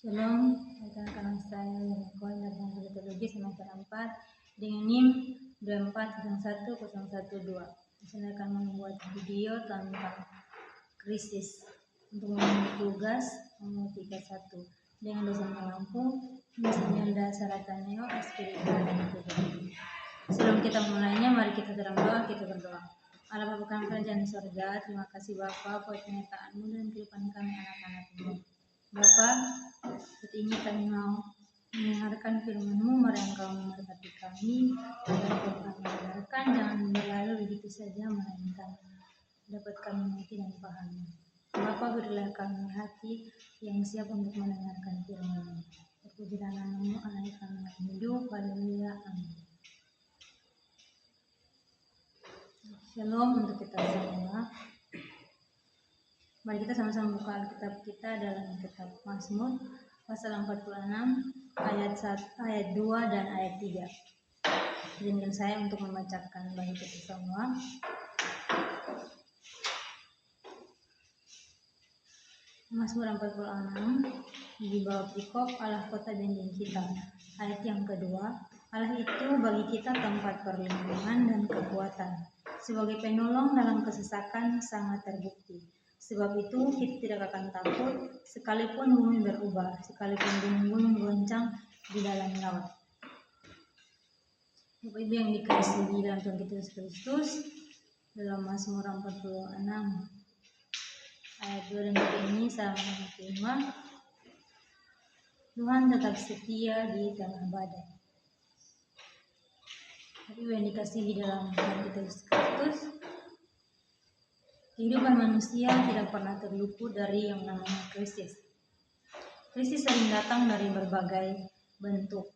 Shalom, rekan-rekan saya yang kawan dari Teologi semester 4 dengan NIM 2401012. Saya akan membuat video tentang krisis untuk memenuhi tugas nomor 31 dengan dosen Lampung, Misalnya Sarataneo, Espirita dan Tuhan. Sebelum kita mulainya, mari kita berdoa. Allah Bapa kami kerajaan di surga, terima kasih Bapa buat penyertaan-Mu dan kehidupan kami anak-anak-Mu. Bapa, saat ini kami mau mendengarkan firman-Mu, mari Engkau memberkati kami, agar kami mendengarkan, jangan berlalu begitu saja, melainkan dapat kami mengerti dan pahami. Bapa, berilah kami hati yang siap untuk mendengarkan firman-Mu. Terpujilah nama-Mu, anak kami yang hidup, haleluya, amin. Shalom untuk kita semua. Mari kita sama-sama buka Alkitab kita dalam kitab Mazmur pasal 46 ayat 2 dan ayat 3. Izinkan saya untuk membacakan bagi kita semua. Mazmur 46 di bawah perikop Allah kota dinding kita. Ayat yang kedua, Allah itu bagi kita tempat perlindungan dan kekuatan. Sebagai penolong dalam kesesakan sangat terbukti. Sebab itu kita tidak akan takut sekalipun bumi berubah, sekalipun gunung-gunung goncang di dalam laut. Bapak Ibu yang dikasihi dalam Tuhan kita Yesus Kristus, dalam Mazmur 46 ayat 2 dan 3 ini saya menerima Tuhan tetap setia di tengah badai. Bapak Ibu yang dikasihi dalam Tuhan kita Yesus Kristus, kehidupan manusia tidak pernah terluput dari yang namanya krisis. Krisis sering datang dari berbagai bentuk.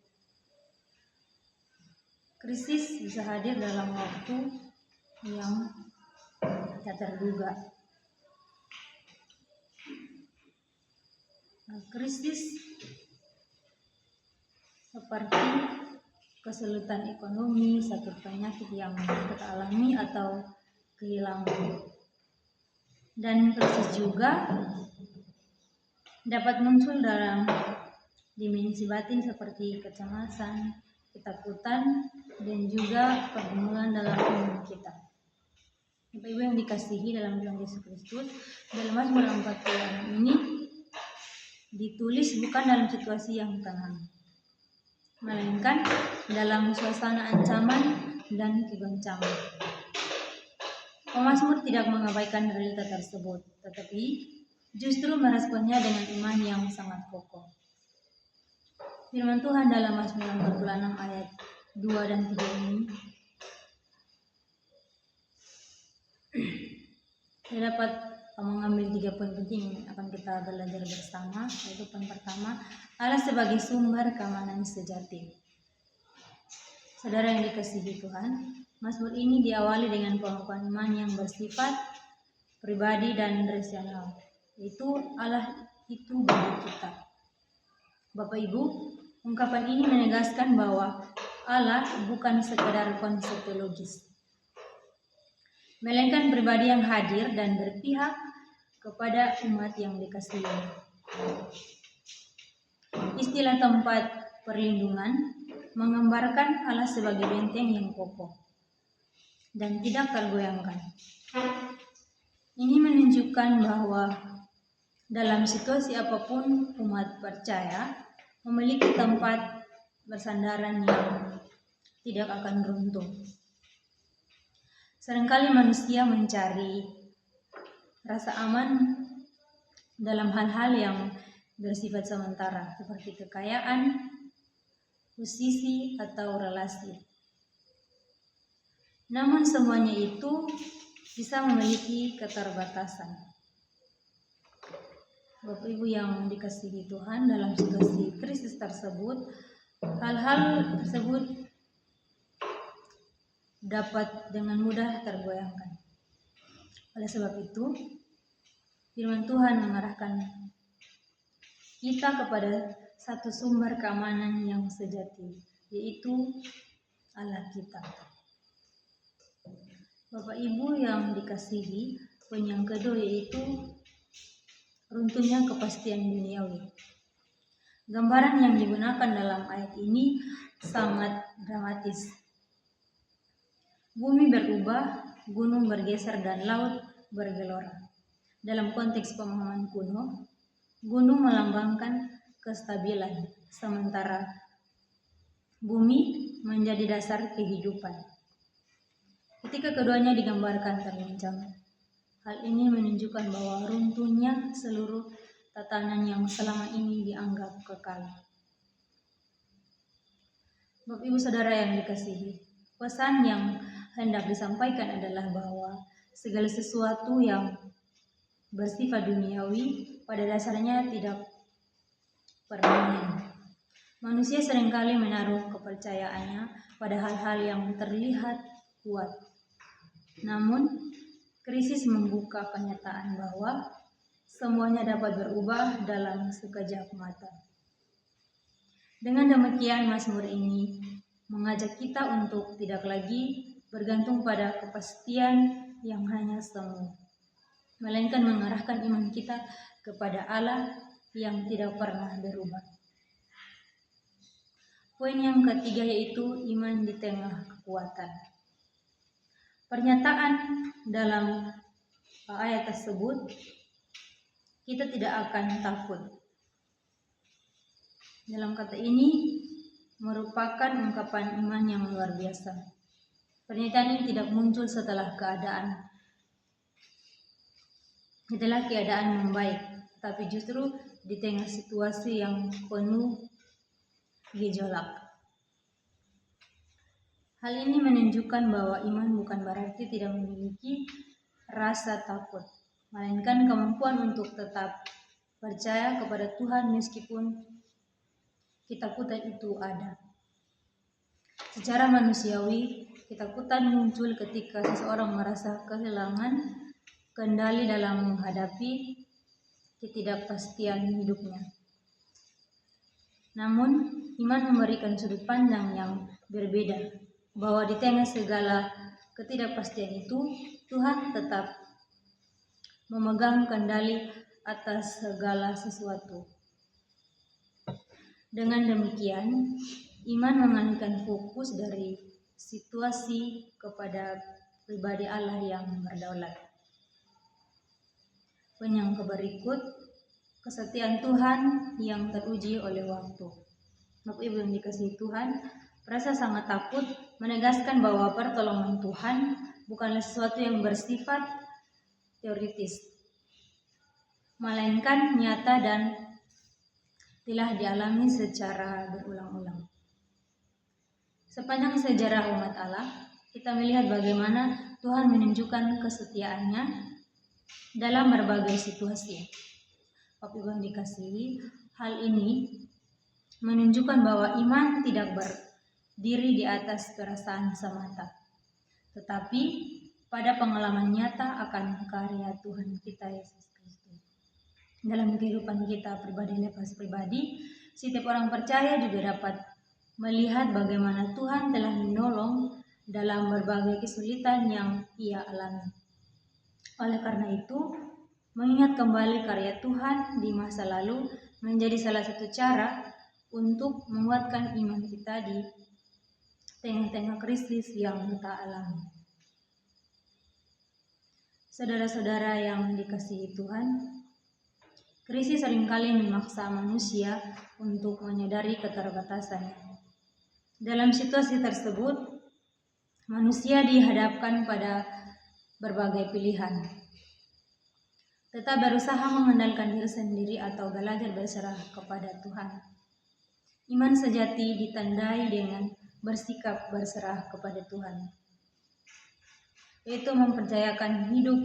Krisis bisa hadir dalam waktu yang tidak terduga. Krisis seperti kesulitan ekonomi, sakit penyakit yang kita alami atau kehilangan. Dan krisis juga dapat muncul dalam dimensi batin seperti kecemasan, ketakutan, dan juga pergumulan dalam iman kita. Bapak Ibu yang dikasihi dalam Tuhan Yesus Kristus, dalam Mazmur 46 ini ditulis bukan dalam situasi yang tenang, melainkan dalam suasana ancaman dan kegoncangan. Pemazmur tidak mengabaikan realita tersebut, tetapi justru meresponnya dengan iman yang sangat kokoh. Firman Tuhan dalam Mazmur 46 ayat 2 dan 3 ini saya dapat mengambil 3 poin penting yang akan kita belajar bersama. Yaitu poin pertama, Allah sebagai sumber keamanan sejati. Saudara yang dikasihi Tuhan, Mazmur ini diawali dengan pengakuan iman yang bersifat pribadi dan relasional, yaitu Allah itu bagi kita. Bapak Ibu, ungkapan ini menegaskan bahwa Allah bukan sekedar konsep teologis, melainkan pribadi yang hadir dan berpihak kepada umat yang dikasihi. Istilah tempat perlindungan menggambarkan Allah sebagai benteng yang kokoh dan tidak tergoyahkan. Ini menunjukkan bahwa dalam situasi apapun umat percaya memiliki tempat bersandaran yang tidak akan runtuh. Seringkali manusia mencari rasa aman dalam hal-hal yang bersifat sementara seperti kekayaan, posisi, atau relasi. Namun semuanya itu bisa memiliki keterbatasan. Bapak Ibu yang dikasihi Tuhan, dalam situasi krisis tersebut, hal-hal tersebut dapat dengan mudah tergoyahkan. Oleh sebab itu, firman Tuhan mengarahkan kita kepada satu sumber keamanan yang sejati, yaitu Allah kita. Bapak Ibu yang dikasihi, poin yang kedua yaitu runtuhnya kepastian duniawi. Gambaran yang digunakan dalam ayat ini sangat dramatis. Bumi berubah, gunung bergeser, dan laut bergelora. Dalam konteks pemahaman kuno, gunung melambangkan kestabilan, sementara bumi menjadi dasar kehidupan. Ketika keduanya digambarkan terlincang, hal ini menunjukkan bahwa runtuhnya seluruh tatanan yang selama ini dianggap kekal. Bapak Ibu Saudara yang dikasihi, pesan yang hendak disampaikan adalah bahwa segala sesuatu yang bersifat duniawi pada dasarnya tidak permanen. Manusia seringkali menaruh kepercayaannya pada hal-hal yang terlihat kuat. Namun, krisis membuka kenyataan bahwa semuanya dapat berubah dalam sekejap mata. Dengan demikian, Mazmur ini mengajak kita untuk tidak lagi bergantung pada kepastian yang hanya semu, melainkan mengarahkan iman kita kepada Allah yang tidak pernah berubah. Poin yang ketiga yaitu iman di tengah kekuatan. Pernyataan dalam ayat tersebut, kita tidak akan takut. Dalam kata ini merupakan ungkapan iman yang luar biasa. Pernyataan ini tidak muncul setelah keadaan membaik, tapi justru di tengah situasi yang penuh gejolak. Hal ini menunjukkan bahwa iman bukan berarti tidak memiliki rasa takut, melainkan kemampuan untuk tetap percaya kepada Tuhan meskipun ketakutan itu ada. Secara manusiawi, ketakutan muncul ketika seseorang merasa kehilangan kendali dalam menghadapi ketidakpastian hidupnya. Namun, iman memberikan sudut pandang yang berbeda, bahwa di tengah segala ketidakpastian itu, Tuhan tetap memegang kendali atas segala sesuatu. Dengan demikian, iman mengalihkan fokus dari situasi kepada pribadi Allah yang berdaulat. Poin yang berikut, kesetiaan Tuhan yang teruji oleh waktu. Bapak Ibu yang dikasihi Tuhan, rasa sangat takut menegaskan bahwa pertolongan Tuhan bukanlah sesuatu yang bersifat teoritis, melainkan nyata dan telah dialami secara berulang-ulang. Sepanjang sejarah umat Allah, kita melihat bagaimana Tuhan menunjukkan kesetiaannya dalam berbagai situasi. Bapak Ibu yang dikasihi, hal ini menunjukkan bahwa iman tidak berdiri di atas perasaan semata, tetapi pada pengalaman nyata akan karya Tuhan kita Yesus Kristus. Dalam kehidupan kita pribadi lepas pribadi, setiap orang percaya juga dapat melihat bagaimana Tuhan telah menolong dalam berbagai kesulitan yang ia alami. Oleh karena itu, mengingat kembali karya Tuhan di masa lalu menjadi salah satu cara untuk menguatkan iman kita di tengah-tengah krisis yang kita alami. Saudara-saudara yang dikasihi Tuhan, krisis seringkali memaksa manusia untuk menyadari keterbatasannya. Dalam situasi tersebut, manusia dihadapkan pada berbagai pilihan. Tetap berusaha mengandalkan diri sendiri atau belajar berserah kepada Tuhan. Iman sejati ditandai dengan bersikap berserah kepada Tuhan, yaitu mempercayakan hidup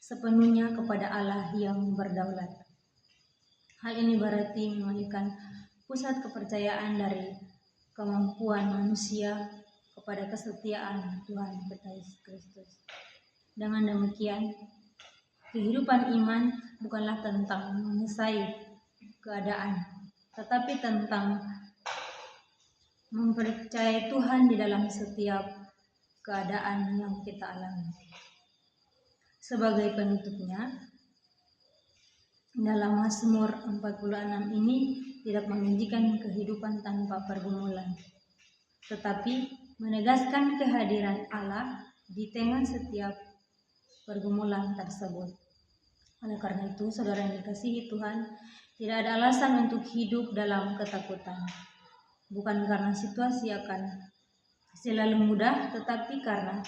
sepenuhnya kepada Allah yang berdaulat. Hal ini berarti mengalihkan pusat kepercayaan dari kemampuan manusia kepada kesetiaan Tuhan kita Yesus Kristus. Dengan demikian, kehidupan iman bukanlah tentang menyelesaikan keadaan, tetapi tentang mempercayai Tuhan di dalam setiap keadaan yang kita alami. Sebagai penutupnya, dalam Mazmur 46 ini tidak menjanjikan kehidupan tanpa pergumulan, tetapi menegaskan kehadiran Allah di tengah setiap pergumulan tersebut. Oleh karena itu, saudara yang dikasihi Tuhan, tidak ada alasan untuk hidup dalam ketakutan. Bukan karena situasi akan selalu mudah, tetapi karena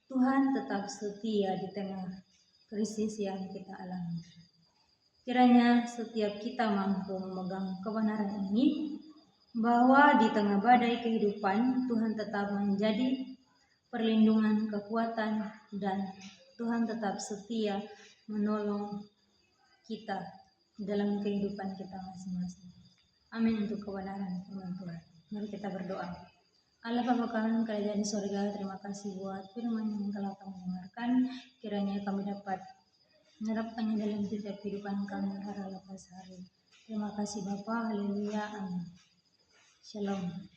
Tuhan tetap setia di tengah krisis yang kita alami. Kiranya setiap kita mampu memegang kebenaran ini, bahwa di tengah badai kehidupan Tuhan tetap menjadi perlindungan, kekuatan, dan Tuhan tetap setia menolong kita dalam kehidupan kita masing-masing. Amin untuk kebenaran firman Tuhan. Mari kita berdoa. Allah Bapa kami kerajaan di surga, terima kasih buat firman yang telah kami dengarkan. Kiranya kami dapat menerapkannya dalam setiap kehidupan kami hari lepas hari. Terima kasih Bapa, haleluya, amin. Shalom.